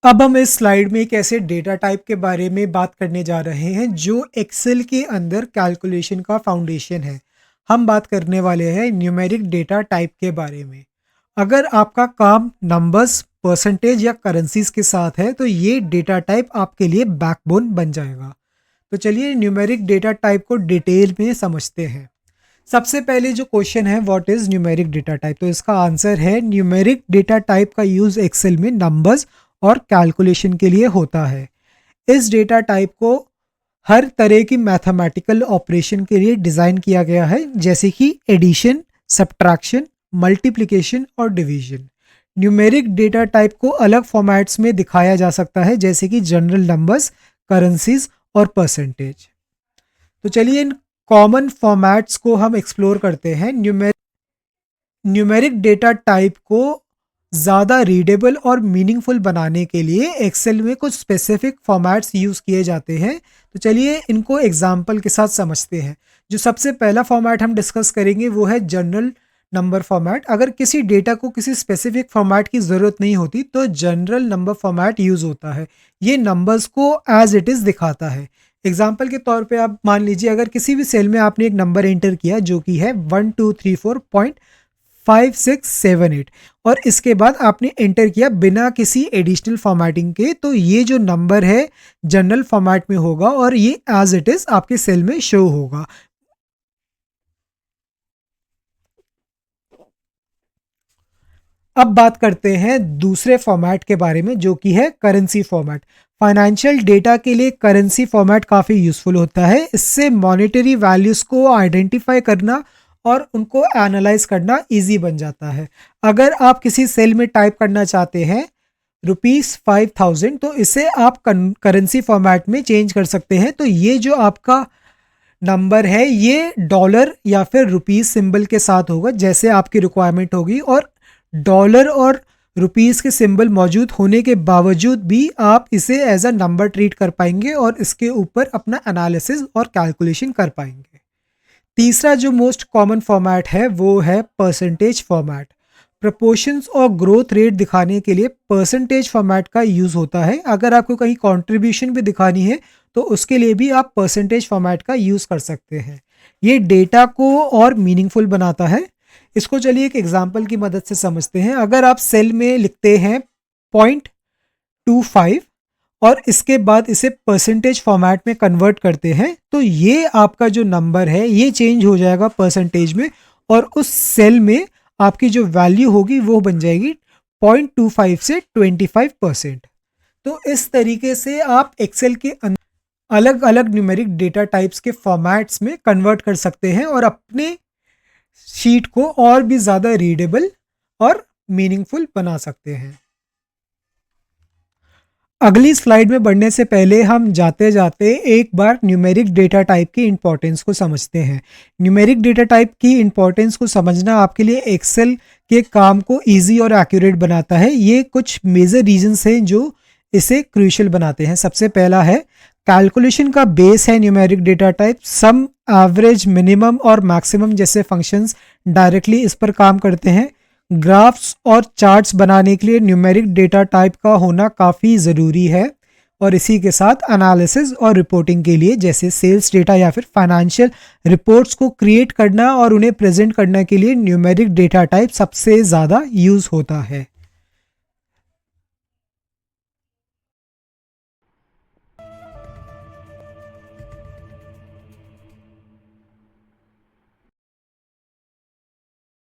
अब हम इस स्लाइड में एक ऐसे डेटा टाइप के बारे में बात करने जा रहे हैं जो एक्सेल के अंदर कैलकुलेशन का फाउंडेशन है। हम बात करने वाले हैं न्यूमेरिक डेटा टाइप के बारे में। अगर आपका काम नंबर्स, परसेंटेज या करेंसीज के साथ है तो ये डेटा टाइप आपके लिए बैकबोन बन जाएगा। तो चलिए न्यूमेरिक डेटा टाइप को डिटेल में समझते हैं। सबसे पहले जो क्वेश्चन है, what is numeric data type, तो इसका आंसर है न्यूमेरिक डेटा टाइप का यूज एक्सेल में नंबर्स और कैलकुलेशन के लिए होता है। इस डेटा टाइप को हर तरह की मैथमेटिकल ऑपरेशन के लिए डिज़ाइन किया गया है, जैसे कि एडिशन, सब्ट्रैक्शन, मल्टीप्लिकेशन और डिवीजन। न्यूमेरिक डेटा टाइप को अलग फॉर्मेट्स में दिखाया जा सकता है, जैसे कि जनरल नंबर्स, करेंसीज और परसेंटेज। तो चलिए इन कॉमन फॉर्मेट्स को हम एक्सप्लोर करते हैं। न्यूमेरिक डेटा टाइप को ज़्यादा रीडेबल और मीनिंगफुल बनाने के लिए एक्सेल में कुछ स्पेसिफिक फॉर्मेट्स यूज़ किए जाते हैं। तो चलिए इनको एग्जाम्पल के साथ समझते हैं। जो सबसे पहला फॉर्मेट हम डिस्कस करेंगे वो है जनरल नंबर फॉर्मेट। अगर किसी डेटा को किसी स्पेसिफिक फॉर्मेट की ज़रूरत नहीं होती तो जनरल नंबर फॉर्मेट यूज़ होता है। ये नंबर्स को एज इट इज़ दिखाता है। एग्जाम्पल के तौर पे आप मान लीजिए, अगर किसी भी सेल में आपने एक नंबर एंटर किया जो कि है 1234.5678 और इसके बाद आपने एंटर किया बिना किसी एडिशनल फॉर्मेटिंग के, तो ये जो नंबर है जनरल फॉर्मेट में होगा और ये एज इट इज आपके सेल में शो होगा। अब बात करते हैं दूसरे फॉर्मेट के बारे में, जो कि है करेंसी फॉर्मेट। फाइनेंशियल डेटा के लिए करेंसी फॉर्मेट काफ़ी यूज़फुल होता है। इससे मॉनेटरी वैल्यूज़ को आइडेंटिफाई करना और उनको एनालाइज करना इजी बन जाता है। अगर आप किसी सेल में टाइप करना चाहते हैं ₹5000, तो इसे आप करेंसी फॉर्मेट में चेंज कर सकते हैं। तो ये जो आपका नंबर है ये डॉलर या फिर रुपीस सिंबल के साथ होगा, जैसे आपकी रिक्वायरमेंट होगी। और डॉलर और रुपीस के सिंबल मौजूद होने के बावजूद भी आप इसे एज अ नंबर ट्रीट कर पाएंगे और इसके ऊपर अपना एनालिसिस और कैलकुलेशन कर पाएंगे। तीसरा जो मोस्ट कॉमन फॉर्मेट है वो है परसेंटेज फॉर्मेट। प्रपोर्शंस और ग्रोथ रेट दिखाने के लिए परसेंटेज फॉर्मेट का यूज़ होता है। अगर आपको कहीं कंट्रीब्यूशन भी दिखानी है तो उसके लिए भी आप परसेंटेज फॉर्मेट का यूज़ कर सकते हैं। ये डेटा को और मीनिंगफुल बनाता है। इसको चलिए एक एग्जांपल की मदद से समझते हैं। अगर आप सेल में लिखते हैं 0.25 और इसके बाद इसे परसेंटेज फॉर्मेट में कन्वर्ट करते हैं, तो ये आपका जो नंबर है ये चेंज हो जाएगा परसेंटेज में और उस सेल में आपकी जो वैल्यू होगी वो बन जाएगी 0.25 से 25%। तो इस तरीके से आप एक्सेल के अलग अलग न्यूमेरिक डेटा टाइप्स के फॉर्मेट्स में कन्वर्ट कर सकते हैं और अपने शीट को और भी ज़्यादा रीडेबल और मीनिंगफुल बना सकते हैं। अगली स्लाइड में बढ़ने से पहले हम जाते जाते एक बार न्यूमेरिक डेटा टाइप की इंपॉर्टेंस को समझते हैं। न्यूमेरिक डेटा टाइप की इंपॉर्टेंस को समझना आपके लिए एक्सेल के काम को इजी और एक्यूरेट बनाता है। ये कुछ मेजर रीजंस हैं जो इसे क्रूशियल बनाते हैं। सबसे पहला है कैलकुलेशन का बेस है न्यूमेरिक डेटा टाइप। सम, एवरेज, मिनिमम और मैक्सिमम जैसे फंक्शंस डायरेक्टली इस पर काम करते हैं। ग्राफ्स और चार्ट्स बनाने के लिए न्यूमेरिक डेटा टाइप का होना काफ़ी ज़रूरी है। और इसी के साथ एनालिसिस और रिपोर्टिंग के लिए, जैसे सेल्स डेटा या फिर फाइनेंशियल रिपोर्ट्स को क्रिएट करना और उन्हें प्रेजेंट करने के लिए न्यूमेरिक डेटा टाइप सबसे ज़्यादा यूज़ होता है।